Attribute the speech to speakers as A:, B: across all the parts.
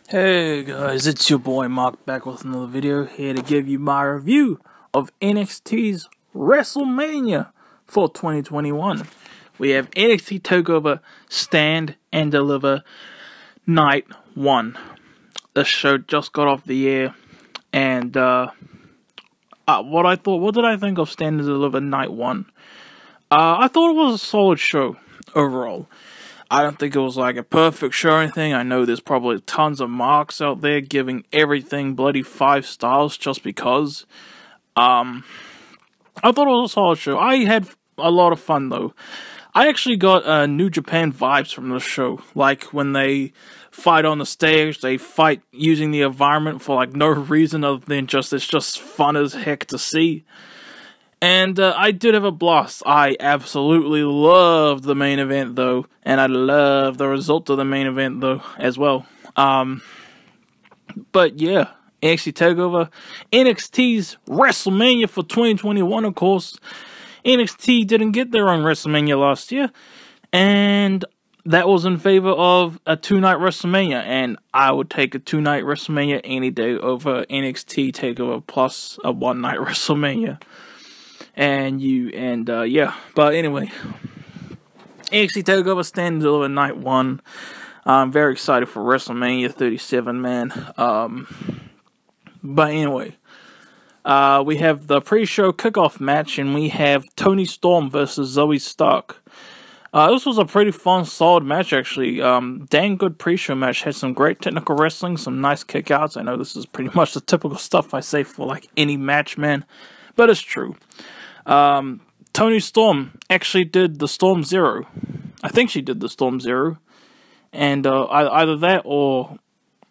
A: Hey guys, it's your boy Mark back with another video here to give you my review of NXT's WrestleMania for 2021. We have NXT TakeOver Stand and Deliver Night 1. The show just got off the air, and what did I think of Stand and Deliver Night 1? I thought it was a solid show overall. I don't think it was like a perfect show or anything. I know there's probably tons of marks out there giving everything bloody 5 stars just because. I thought it was a solid show. I had a lot of fun though. I actually got New Japan vibes from the show. Like when they fight on the stage, they fight using the environment for like no reason other than it's just fun as heck to see. And I did have a blast. I absolutely loved the main event, though. And I loved the result of the main event, though, as well. But yeah, NXT TakeOver. NXT's WrestleMania for 2021, of course. NXT didn't get their own WrestleMania last year. And that was in favor of a 2-night WrestleMania. And I would take a 2-night WrestleMania any day over NXT TakeOver plus a 1-night WrestleMania. Yeah, but anyway, NXT TakeOver Stand and Deliver Night 1. I'm very excited for WrestleMania 37, man. But anyway, we have the pre-show kickoff match, and we have Toni Storm versus Zoey Stark. This was a pretty fun, solid match, actually. Dang good pre-show match. Had some great technical wrestling, some nice kickouts. I know this is pretty much the typical stuff I say for like any match, man, but it's true. Toni Storm actually did the Storm Zero. I think she did the Storm Zero. And either that or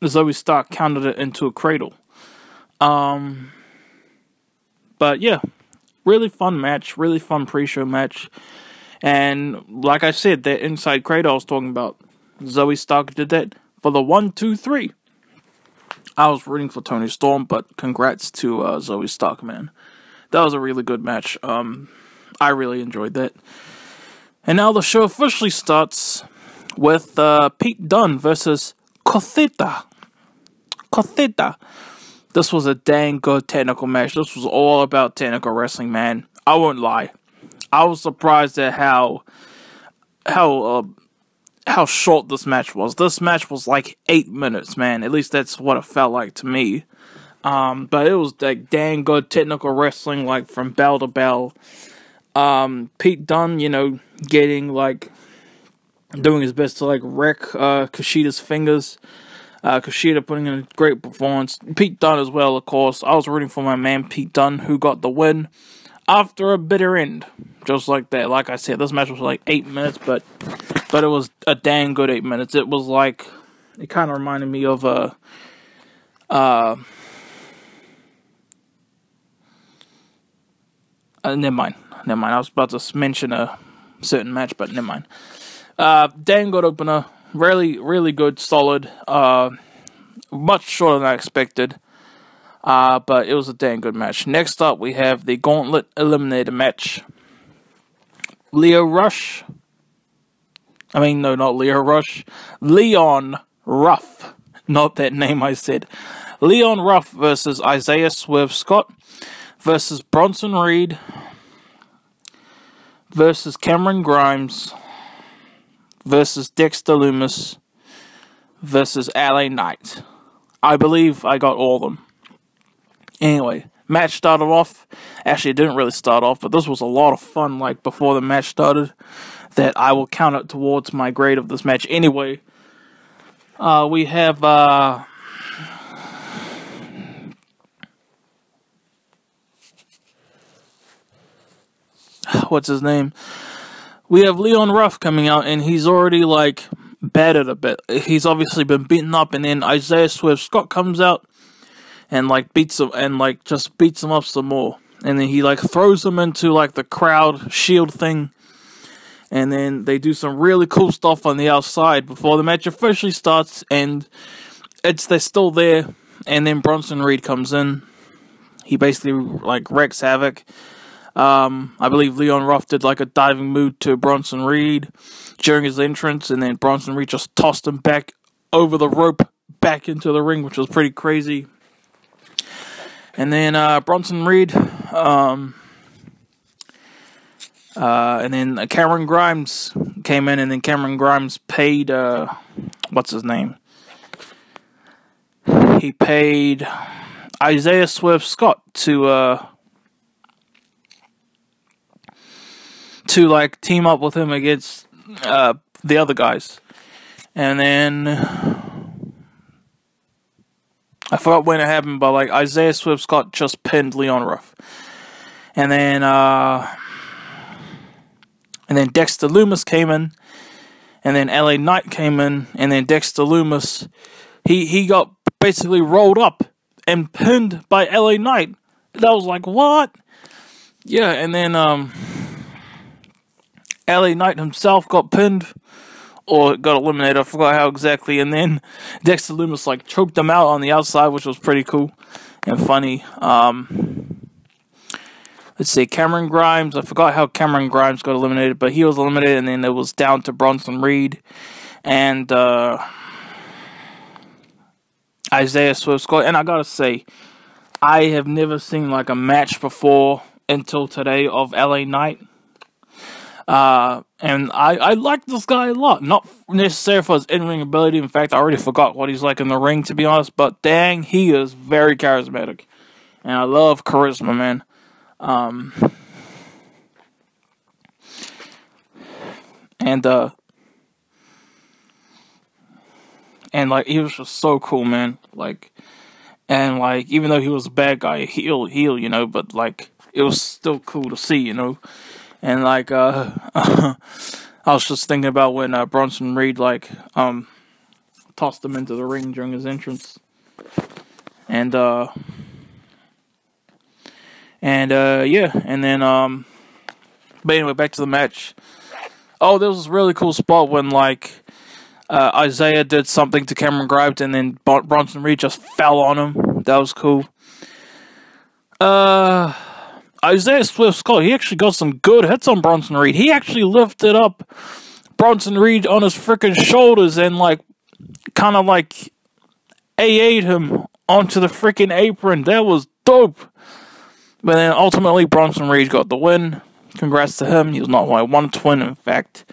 A: Zoey Stark counted it into a cradle. But yeah, really fun match, really fun pre-show match. And like I said, that inside cradle I was talking about, Zoey Stark did that for the 1, 2, 3. I was rooting for Toni Storm, but congrats to Zoey Stark, man. That was a really good match. I really enjoyed that. And now the show officially starts with Pete Dunne versus Kushida. This was a dang good technical match. This was all about technical wrestling, man. I won't lie. I was surprised at how short this match was. This match was like 8 minutes, man. At least that's what it felt like to me. But it was like dang good technical wrestling, like from bell to bell. Pete Dunne, you know, doing his best to like wreck Kushida's fingers. Kushida putting in a great performance. Pete Dunne as well, of course. I was rooting for my man Pete Dunne, who got the win after a bitter end, just like that. Like I said, this match was like 8 minutes, but it was a dang good 8 minutes. It was like, it kind of reminded me of never mind. I was about to mention a certain match, but never mind. Dang good opener. Really good, solid. Much shorter than I expected. But it was a dang good match. Next up, we have the Gauntlet Eliminator match. Leon Ruff. Not that name I said. Leon Ruff versus Isaiah Swerve Scott. Versus Bronson Reed, versus Cameron Grimes, versus Dexter Lumis, versus LA Knight. I believe I got all of them. Anyway, match started off. Actually, it didn't really start off, but this was a lot of fun, like, before the match started, that I will count it towards my grade of this match. Anyway, we have, what's his name? We have Leon Ruff coming out, and he's already like battered a bit. He's obviously been beaten up, and then Isaiah Swerve Scott comes out and like beats him and like just beats him up some more. And then he like throws him into like the crowd shield thing, and then they do some really cool stuff on the outside before the match officially starts. And they're still there, and then Bronson Reed comes in. He basically like wreaks havoc. I believe Leon Ruff did like a diving move to Bronson Reed during his entrance, and then Bronson Reed just tossed him back over the rope back into the ring, which was pretty crazy. And then Bronson Reed, and then Cameron Grimes came in, and then Cameron Grimes paid, what's his name? He paid Isaiah Swerve Scott to like team up with him against the other guys. And then I forgot when it happened, but like Isaiah Swerve Scott just pinned Leon Ruff. And then Dexter Lumis came in, and then LA Knight came in, and then Dexter Lumis, he got basically rolled up and pinned by LA Knight. That was like, what? Yeah, and then LA Knight himself got pinned, or got eliminated, I forgot how exactly, and then Dexter Lumis like choked him out on the outside, which was pretty cool and funny. Let's see, Cameron Grimes, I forgot how Cameron Grimes got eliminated, but he was eliminated, and then it was down to Bronson Reed and Isaiah Swerve Scott. And I gotta say, I have never seen like a match before until today of LA Knight. And I like this guy a lot. Not necessarily for his in-ring ability. In fact, I already forgot what he's like in the ring, to be honest. But dang, he is very charismatic. And I love charisma, man. And like, he was just so cool, man. Like, and like, even though he was a bad guy, heel, you know, but like, it was still cool to see, you know. And like, I was just thinking about when Bronson Reed like tossed him into the ring during his entrance, and yeah, and then but anyway, back to the match. Oh, there was this really cool spot when like Isaiah did something to Cameron Grimes, and then Bronson Reed just fell on him. That was cool. Isaiah Swerve Scott, he actually got some good hits on Bronson Reed. He actually lifted up Bronson Reed on his freaking shoulders and, like, kind of, like, AA'd him onto the freaking apron. That was dope. But then, ultimately, Bronson Reed got the win. Congrats to him. He was not who I wanted to win. In fact,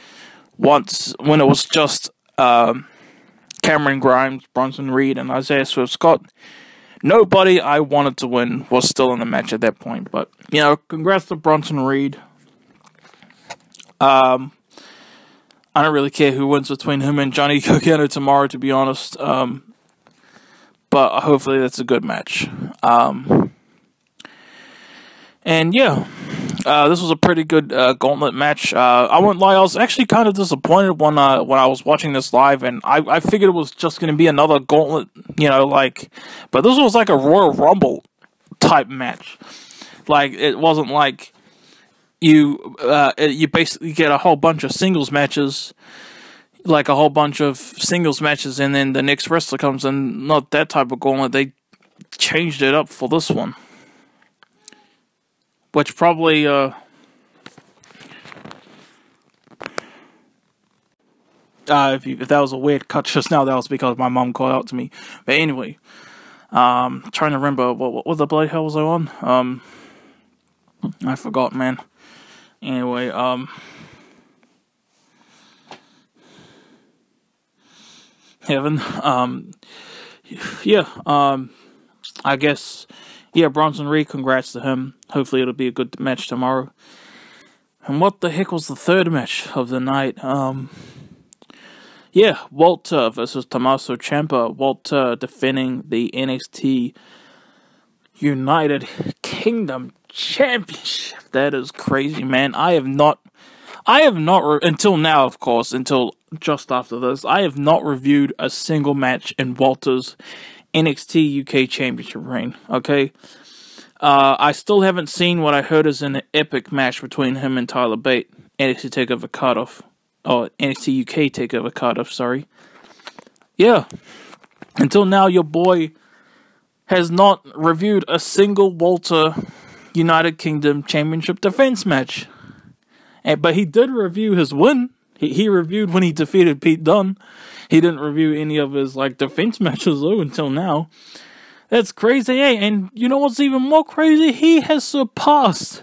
A: once, when it was just Cameron Grimes, Bronson Reed, and Isaiah Swerve Scott, nobody I wanted to win was still in the match at that point. But, you know, congrats to Bronson Reed. I don't really care who wins between him and Johnny Gargano tomorrow, to be honest. But hopefully that's a good match. And yeah, this was a pretty good Gauntlet match. I won't lie, I was actually kind of disappointed when I was watching this live, and I figured it was just going to be another Gauntlet, you know, like, but this was like a Royal Rumble type match. Like, it wasn't like you basically get a whole bunch of singles matches, like a whole bunch of singles matches, and then the next wrestler comes in. Not that type of Gauntlet. They changed it up for this one. Which probably, if that was a weird cut just now, that was because my mom called out to me. But anyway, trying to remember, what the bloody hell was I on? I forgot, man. Anyway, Heaven, yeah, I guess, yeah, Bronson Reed, congrats to him. Hopefully it'll be a good match tomorrow. And what the heck was the third match of the night? Yeah, Wilde versus Tommaso Ciampa. Wilde defending the NXT United Kingdom Championship. That is crazy, man. I have not, until now, of course, until just after this, I have not reviewed a single match in Walter's NXT UK Championship reign, okay? I still haven't seen what I heard is an epic match between him and Tyler Bate. NXT TakeOver Cutoff. Oh, NXT UK TakeOver Cutoff, sorry. Yeah. Until now, your boy has not reviewed a single Walter United Kingdom Championship defense match. But he did review his win. He reviewed when he defeated Pete Dunne. He didn't review any of his, like, defense matches, though, until now. That's crazy, eh? And you know what's even more crazy? He has surpassed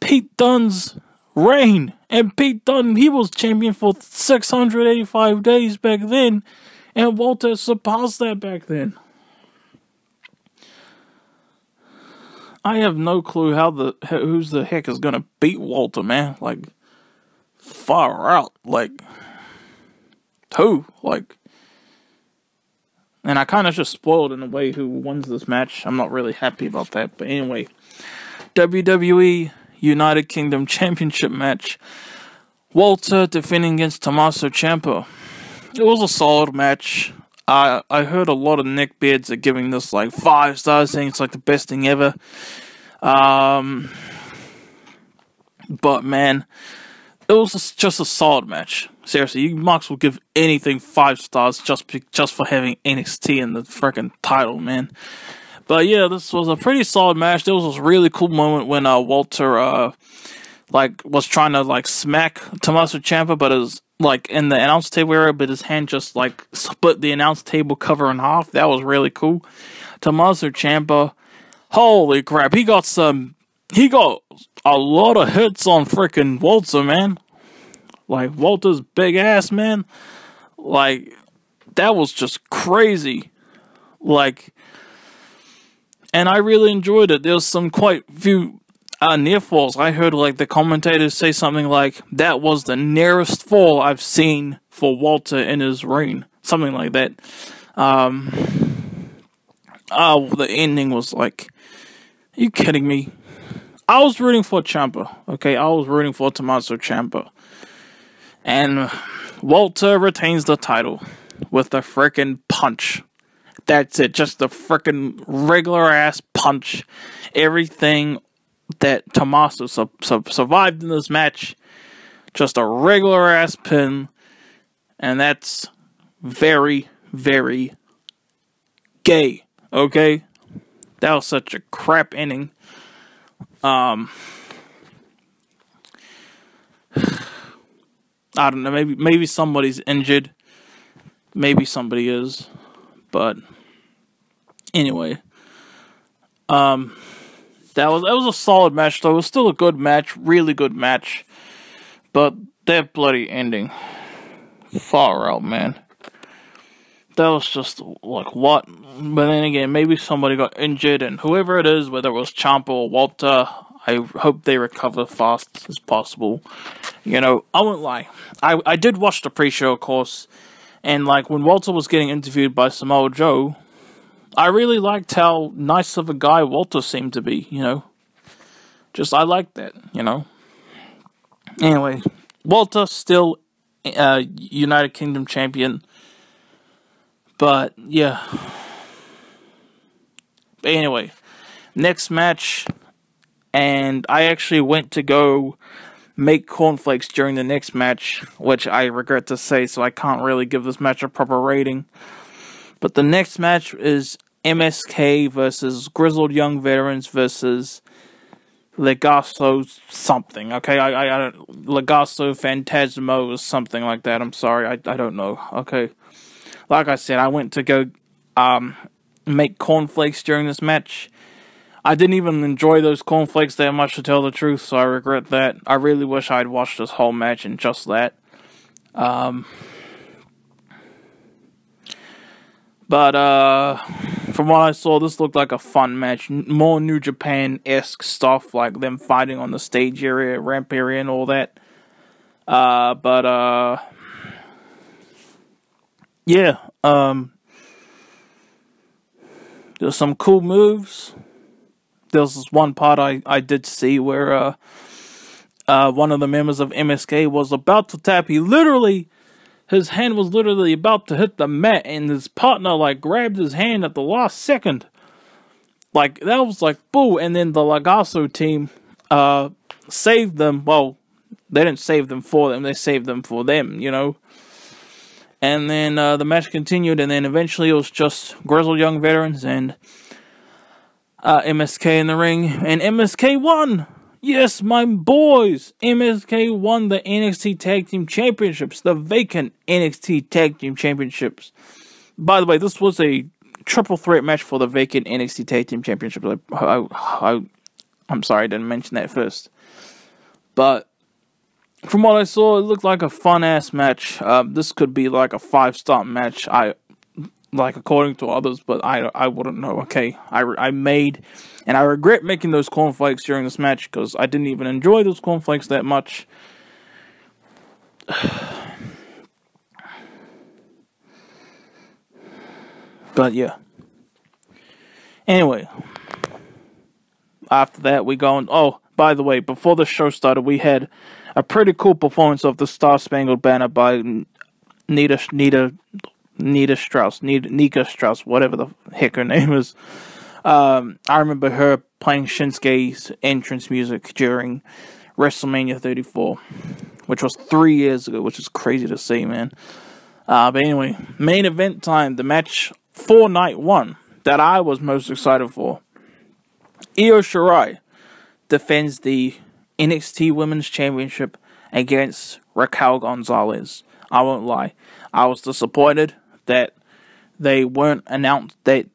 A: Pete Dunne's reign. And Pete Dunne, he was champion for 685 days back then. And Walter surpassed that back then. I have no clue who's the heck is gonna beat Walter, man. Like, far out. Like, who? Like, and I kind of just spoiled in a way who wins this match. I'm not really happy about that. But anyway, WWE United Kingdom Championship match. Walter defending against Tommaso Ciampa. It was a solid match. I heard a lot of neckbeards are giving this like 5 stars, saying it's like the best thing ever. But man, it was just a solid match. Seriously, you might as well give anything 5 stars just for having NXT in the freaking title, man. But yeah, this was a pretty solid match. There was this really cool moment when Walter was trying to like smack Tommaso Ciampa, but it was like in the announce table area, but his hand just like split the announce table cover in half. That was really cool. Tommaso Ciampa, holy crap, he got a lot of hits on freaking Walter, man. Like, Walter's big ass, man. Like, that was just crazy. Like, and I really enjoyed it. There was some quite few near falls. I heard, like, the commentators say something like, that was the nearest fall I've seen for Walter in his reign. Something like that. The ending was like, are you kidding me? I was rooting for Ciampa, okay? I was rooting for Tommaso Ciampa. And Walter retains the title with a freaking punch. That's it, just a freaking regular-ass punch. Everything that Tommaso survived in this match, just a regular-ass pin. And that's very, very gay, okay? That was such a crap ending. I don't know, maybe somebody's injured. Maybe somebody is. But anyway. That was a solid match though. It was still a good match, really good match. But that bloody ending. Far out, man. That was just like what? But then again, maybe somebody got injured, and whoever it is, whether it was Ciampa or Walter, I hope they recover fast as possible. You know, I won't lie. I did watch the pre-show, of course, and like when Walter was getting interviewed by Samoa Joe, I really liked how nice of a guy Walter seemed to be, you know. I liked that, you know. Anyway, Walter still United Kingdom champion. But, yeah. But anyway, next match, and I actually went to go make cornflakes during the next match, which I regret to say, so I can't really give this match a proper rating. But the next match is MSK versus Grizzled Young Veterans versus Legado something, okay? I don't, Legado Fantasma or something like that, I'm sorry, I don't know, okay? Like I said, I went to go make cornflakes during this match. I didn't even enjoy those cornflakes that much, to tell the truth, so I regret that. I really wish I'd watched this whole match and just that. But from what I saw, this looked like a fun match. More New Japan-esque stuff, like them fighting on the stage area, ramp area, and all that. Yeah, there's some cool moves. There's this one part I did see where one of the members of MSK was about to tap. His hand was literally about to hit the mat, and his partner like grabbed his hand at the last second. Like, that was like, boo. And then the Legado team saved them. Well, they didn't save them for them. They saved them for them, you know. And then the match continued, and then eventually it was just Grizzled Young Veterans and MSK in the ring. And MSK won! Yes, my boys! MSK won the NXT Tag Team Championships, the vacant NXT Tag Team Championships. By the way, this was a triple threat match for the vacant NXT Tag Team Championships. I'm sorry I didn't mention that first. But from what I saw, it looked like a fun-ass match. This could be like a 5-star match, according to others, but I wouldn't know, okay? I made, and I regret making those cornflakes during this match, because I didn't even enjoy those cornflakes that much. But yeah. Anyway. After that, we go on. Oh, by the way, before the show started, we had a pretty cool performance of the Star Spangled Banner by Nika Strauss, whatever the heck her name is. I remember her playing Shinsuke's entrance music during WrestleMania 34, which was 3 years ago, which is crazy to see, man. But anyway, main event time, the match for night 1 that I was most excited for. Io Shirai defends the NXT Women's Championship against Raquel González. I won't lie, I was disappointed that they weren't announced that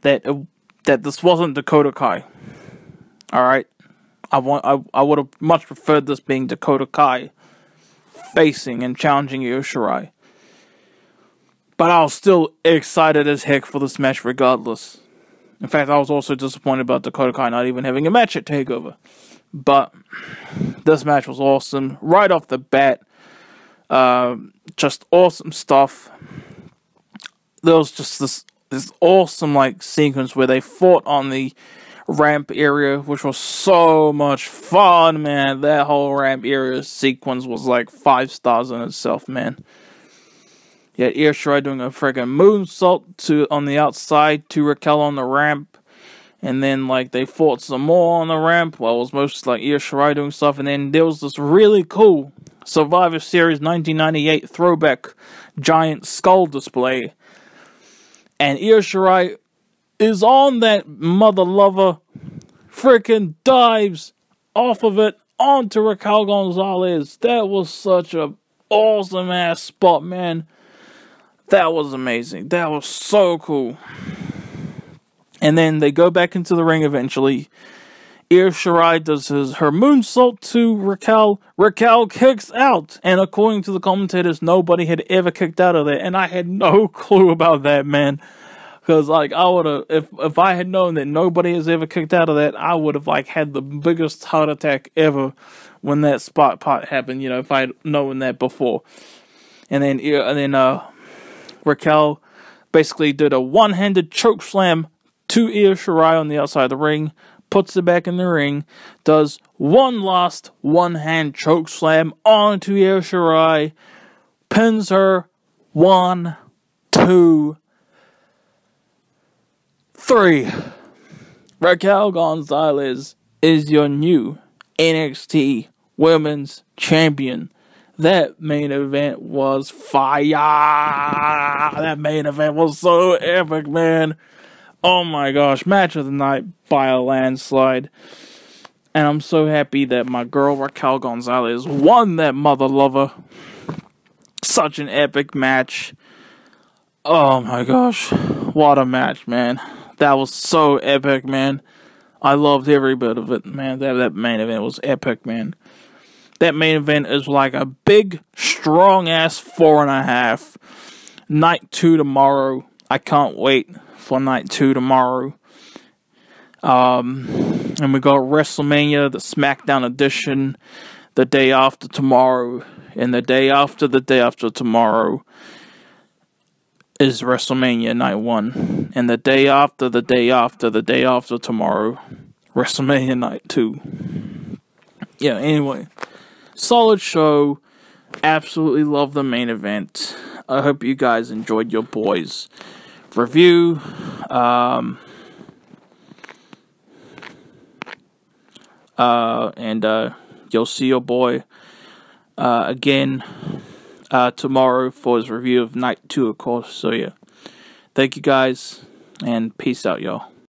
A: this wasn't Dakota Kai. All right, I would have much preferred this being Dakota Kai facing and challenging Io Shirai. But I was still excited as heck for this match regardless. In fact, I was also disappointed about Dakota Kai not even having a match at TakeOver. But this match was awesome. Right off the bat, just awesome stuff. There was just this awesome sequence where they fought on the ramp area, which was so much fun, man. That whole ramp area sequence was like 5 stars in itself, man. Yeah, Io Shirai doing a freaking moonsault on the outside to Raquel on the ramp. And then, they fought some more on the ramp. Well, it was mostly, Io Shirai doing stuff. And then there was this really cool Survivor Series 1998 throwback giant skull display. And Io Shirai is on that mother lover, freaking dives off of it onto Raquel González. That was such a awesome ass spot, man. That was amazing. That was so cool. And then they go back into the ring eventually. Io Shirai does her moonsault to Raquel. Raquel kicks out. And according to the commentators, nobody had ever kicked out of there. And I had no clue about that, man. Because, I would have, if I had known that nobody has ever kicked out of that, I would have, had the biggest heart attack ever when that spot part happened, if I had known that before. And then Raquel basically did a one-handed choke slam to Io Shirai on the outside of the ring, puts it back in the ring, does one last one-hand choke slam onto Io Shirai, pins her 1, 2, 3. Raquel González is your new NXT Women's Champion. That main event was fire. That main event was so epic, man. Oh my gosh, match of the night by a landslide. And I'm so happy that my girl Raquel González won that mother lover. Such an epic match. Oh my gosh, what a match, man. That was so epic, man. I loved every bit of it, man. That main event was epic, man. That main event is like a big, strong-ass 4.5. Night 2 tomorrow. I can't wait for night 2 tomorrow. And we got WrestleMania, the SmackDown edition, the day after tomorrow. And the day after tomorrow is WrestleMania night 1. And the day after tomorrow, WrestleMania night 2. Yeah, anyway. Solid show. Absolutely love the main event. I hope you guys enjoyed your boys' review. And you'll see your boy again tomorrow for his review of night 2, of course. So yeah, thank you guys, and peace out, y'all.